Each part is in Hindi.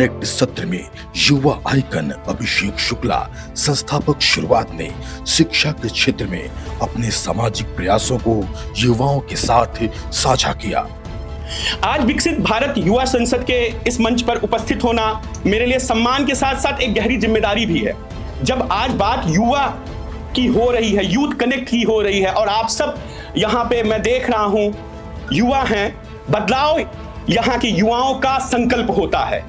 कनेक्ट सत्र में युवा आइकन अभिषेक शुक्ला संस्थापक शुरुआत ने शिक्षा के क्षेत्र में अपने सामाजिक प्रयासों को युवाओं के साथ साझा किया। आज विकसित भारत युवा संसद के इस मंच पर उपस्थित होना मेरे लिए सम्मान के साथ साथ एक गहरी जिम्मेदारी भी है। जब आज बात युवा की हो रही है, यूथ कनेक्ट की हो रही है और आप सब यहाँ पे मैं देख रहा हूँ युवा हैं, बदलाव यहाँ के युवाओं का संकल्प होता है।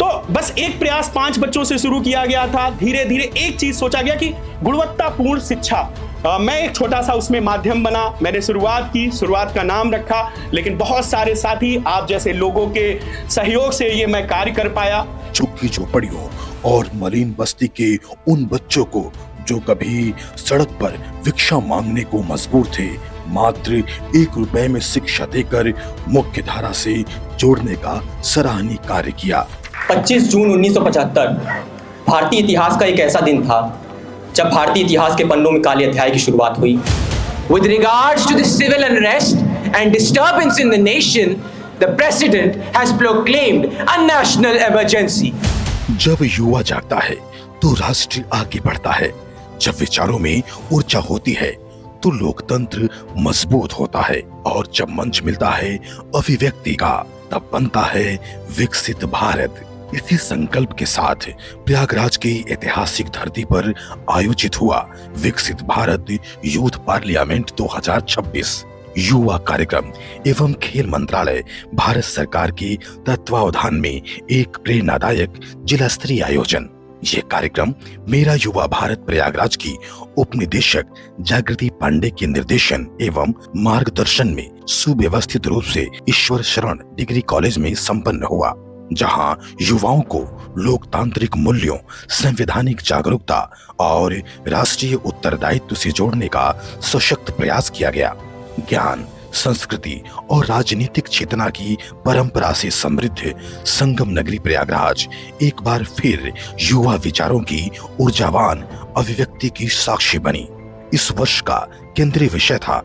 तो बस एक प्रयास 5 बच्चों से शुरू किया गया था, धीरे धीरे एक चीज सोचा गया कि गुणवत्तापूर्ण शिक्षा। मैं एक छोटा सा उसमें माध्यम बना, मैंने शुरुआत का नाम रखा, लेकिन बहुत सारे साथी आप जैसे लोगों के सहयोग से ये मैं कार्य कर पाया। झुग्गी झोपड़ियों और मलिन बस्ती के उन बच्चों को जो कभी सड़क पर भिक्षा मांगने को मजबूर थे, मात्र 1 रुपए में शिक्षा देकर मुख्य धारा से जोड़ने का सराहनीय कार्य किया। 25 जून 1975 भारतीय इतिहास का एक ऐसा दिन था जब भारतीय इतिहास के पन्नों में काले अध्याय की शुरुआत हुई। With regards to the civil unrest and disturbance in the nation, the president has proclaimed a national emergency. जब युवा जागता है तो राष्ट्र आगे बढ़ता है। जब विचारों में ऊर्जा होती है तो लोकतंत्र मजबूत होता है और जब मंच मिलता है अभिव्यक्ति का तब बनता है विकसित भारत। इसी संकल्प के साथ प्रयागराज की ऐतिहासिक धरती पर आयोजित हुआ विकसित भारत यूथ पार्लियामेंट 2026 युवा कार्यक्रम एवं खेल मंत्रालय भारत सरकार के तत्वावधान में एक प्रेरणादायक जिला स्तरीय आयोजन। ये कार्यक्रम मेरा युवा भारत प्रयागराज की उप निदेशक जागृति पांडे के निर्देशन एवं मार्गदर्शन में सुव्यवस्थित रूप से ईश्वर शरण डिग्री कॉलेज में संपन्न हुआ, जहां युवाओं को लोकतांत्रिक मूल्यों, संवैधानिक जागरूकता और राष्ट्रीय उत्तरदायित्व से जोड़ने का सशक्त प्रयास किया गया। ज्ञान, संस्कृति और राजनीतिक चेतना की परंपरा से समृद्ध संगम नगरी प्रयागराज एक बार फिर युवा विचारों की ऊर्जावान अभिव्यक्ति की साक्षी बनी। इस वर्ष का केंद्रीय विषय था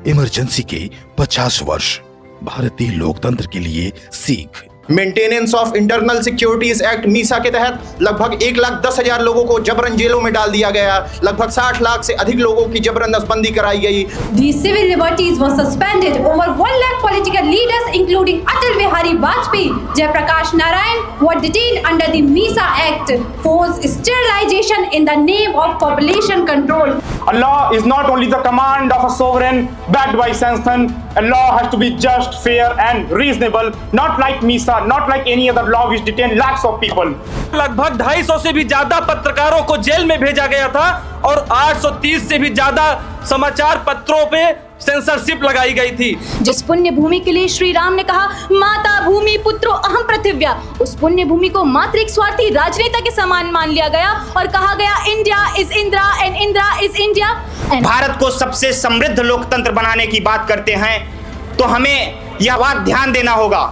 इमरजेंसी के 50 वर्ष, भारतीय लोकतंत्र के लिए सीख। Maintenance of internal securities act Misa के तहत लगभग 1,10,000 लोगों को जबरन जेलों में डाल दिया गया। लगभग 60 लाख से अधिक लोगों की जबरन नसबंदी कराई गई। These civil liberties were suspended. Over 1 lakh political leaders, including Atal Bihari Vajpayee, Jaiprakash Narayan, were detained under the MISA Act, forced sterilization in the name of population control. A law is not only the command of a sovereign backed by sanction. A law has to be just, fair and reasonable, not like MISA, not like any other law which detain lakhs of people. लगभग 250 से भी ज्यादा पत्रकारों को जेल में भेजा गया था और 830 से भी ज्यादा समाचार पत्रों पे सेंसरशिप लगाई गई थी। जिस पुण्य भूमि के लिए श्री राम ने कहा माता भूमि पुत्रो अहम पृथिव्या, उस पुण्य भूमि को मात्र एक स्वार्थी राजनेता के समान मान लिया गया और कहा गया India is Indira and Indira is India. Bharat को सबसे समृद्ध लोकतंत्र बनाने की बात करते हैं तो हमें यह बात ध्यान देना होगा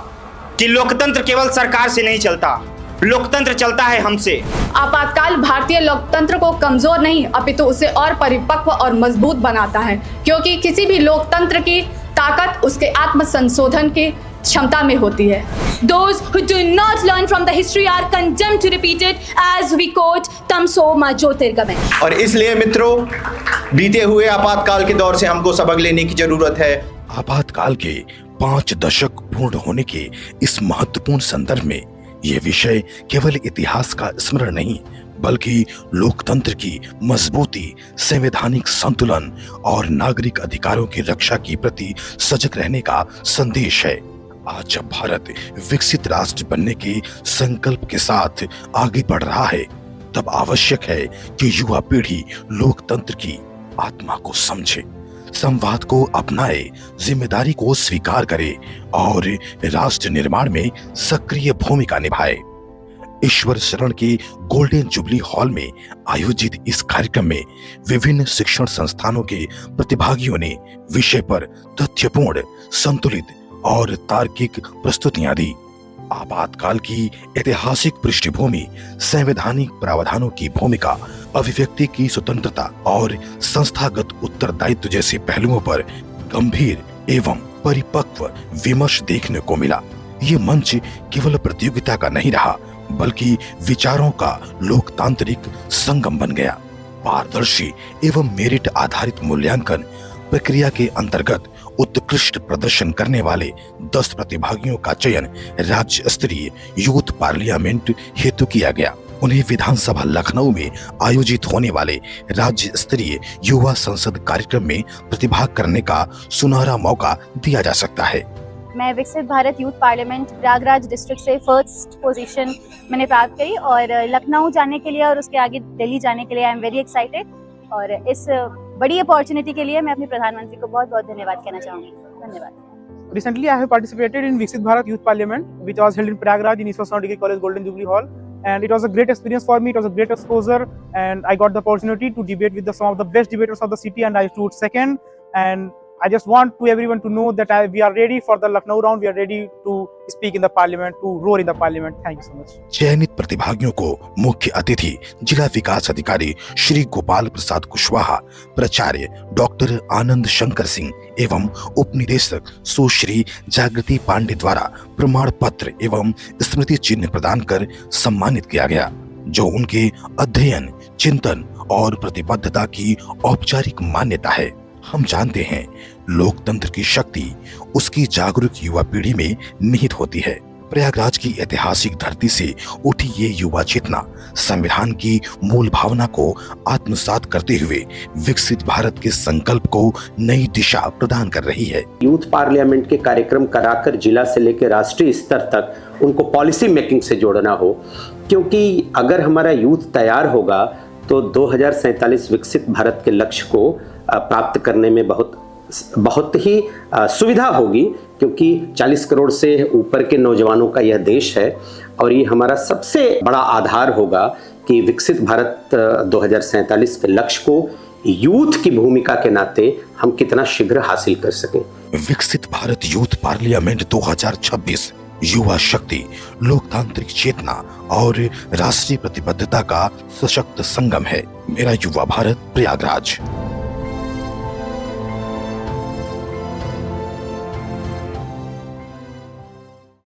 कि लोकतंत्र केवल सरकार से नहीं चलता, लोकतंत्र चलता है हमसे। आपातकाल भारतीय लोकतंत्र को कमजोर नहीं अपितु उसे और परिपक्व और मजबूत बनाता है, क्योंकि किसी भी लोकतंत्र की ताकत उसके आत्म संशोधन की क्षमता में होती है। Those who do not learn from the history are condemned to repeat it, as we quote तमसो मा ज्योतिर्गमय। और इसलिए मित्रों, बीते हुए आपातकाल के दौर से हमको सबक लेने की जरूरत है। आपातकाल के 5 दशक पूर्ण होने के इस महत्वपूर्ण संदर्भ में ये विषय केवल इतिहास का स्मरण नहीं बल्कि लोकतंत्र की मजबूती, संवैधानिक संतुलन और नागरिक अधिकारों की रक्षा के प्रति सजग रहने का संदेश है। आज जब भारत विकसित राष्ट्र बनने के संकल्प के साथ आगे बढ़ रहा है, तब आवश्यक है कि युवा पीढ़ी लोकतंत्र की आत्मा को समझे, संवाद को अपनाए, जिम्मेदारी को स्वीकार करे और राष्ट्र निर्माण में सक्रिय भूमिका निभाए। ईश्वर शरण के गोल्डन जुबली हॉल में आयोजित इस कार्यक्रम में विभिन्न शिक्षण संस्थानों के प्रतिभागियों ने विषय पर तथ्यपूर्ण, संतुलित और तार्किक प्रस्तुतियां दी। आपातकाल की ऐतिहासिक पृष्ठभूमि, संवैधानिक प्रावधानों की भूमिका, अभिव्यक्ति की स्वतंत्रता और संस्थागत उत्तरदायित्व जैसे पहलुओं पर गंभीर एवं परिपक्व विमर्श देखने को मिला। ये मंच केवल प्रतियोगिता का नहीं रहा बल्कि विचारों का लोकतांत्रिक संगम बन गया। पारदर्शी एवं मेरिट आधारित मूल्यांकन प्रक्रिया के अंतर्गत उत्कृष्ट प्रदर्शन करने वाले 10 प्रतिभागियों का चयन राज्य स्तरीय यूथ पार्लियामेंट हेतु किया गया। उन्हें विधानसभा लखनऊ में आयोजित होने वाले राज्य स्तरीय युवा संसद कार्यक्रम में प्रतिभाग करने का सुनहरा मौका दिया जा सकता है। मैं विकसित Bharat youth parliament Prayagraj district से फर्स्ट पोजीशन मैंने प्राप्त करी और लखनऊ जाने के लिए और उसके आगे दिल्ली जाने के लिए आई एम वेरी एक्साइटेड। और इस बड़ी अपॉर्चुनिटी के लिए मैं अपने प्रधानमंत्री को बहुत बहुत धन्यवाद कहना चाहूँगी। धन्यवाद। Recently, I have participated in Viksit Bharat Youth Parliament, which was held in Prayagraj in Iswasana Degree College, Golden Jubilee Hall, and it was a great experience for me. It was a great exposure, and I got the opportunity to debate with some of the best debaters of the city, and I stood second. And I just want to everyone to know that we are ready for the Lucknow round. We are ready to speak in the parliament, to roar in the parliament. Thank you so much. चयनित प्रतिभागियों को मुख्य अतिथि जिला विकास अधिकारी श्री गोपाल प्रसाद कुशवाहा, प्राचार्य डॉक्टर आनंद शंकर सिंह एवं उप निदेशक सुश्री जागृति पांडे द्वारा प्रमाण पत्र एवं स्मृति चिन्ह प्रदान कर सम्मानित किया गया, जो उनके अध्ययन, चिंतन और प्रतिबद्धता की औपचारिक मान्यता है। हम जानते हैं लोकतंत्र की शक्ति उसकी जागरूक युवा पीढ़ी में निहित होती है। प्रयागराज की ऐतिहासिक धरती से उठी ये युवा चेतना संविधान की मूल भावना को आत्मसात करते हुए विकसित भारत के संकल्प को नई दिशा प्रदान कर रही है। यूथ पार्लियामेंट के कार्यक्रम कराकर जिला से लेकर राष्ट्रीय स्तर तक उनको पॉलिसी मेकिंग से जोड़ना हो, क्योंकि अगर हमारा यूथ तैयार होगा तो 2047 विकसित भारत के लक्ष्य को प्राप्त करने में बहुत ही सुविधा होगी, क्योंकि 40 करोड़ से ऊपर के नौजवानों का यह देश है और ये हमारा सबसे बड़ा आधार होगा कि विकसित भारत 2047 के लक्ष्य को यूथ की भूमिका के नाते हम कितना शीघ्र हासिल कर सकें। विकसित भारत यूथ पार्लियामेंट 2026 युवा शक्ति, लोकतांत्रिक चेतना और राष्ट्रीय प्रतिबद्धता का सशक्त संगम है। मेरा युवा भारत प्रयागराज।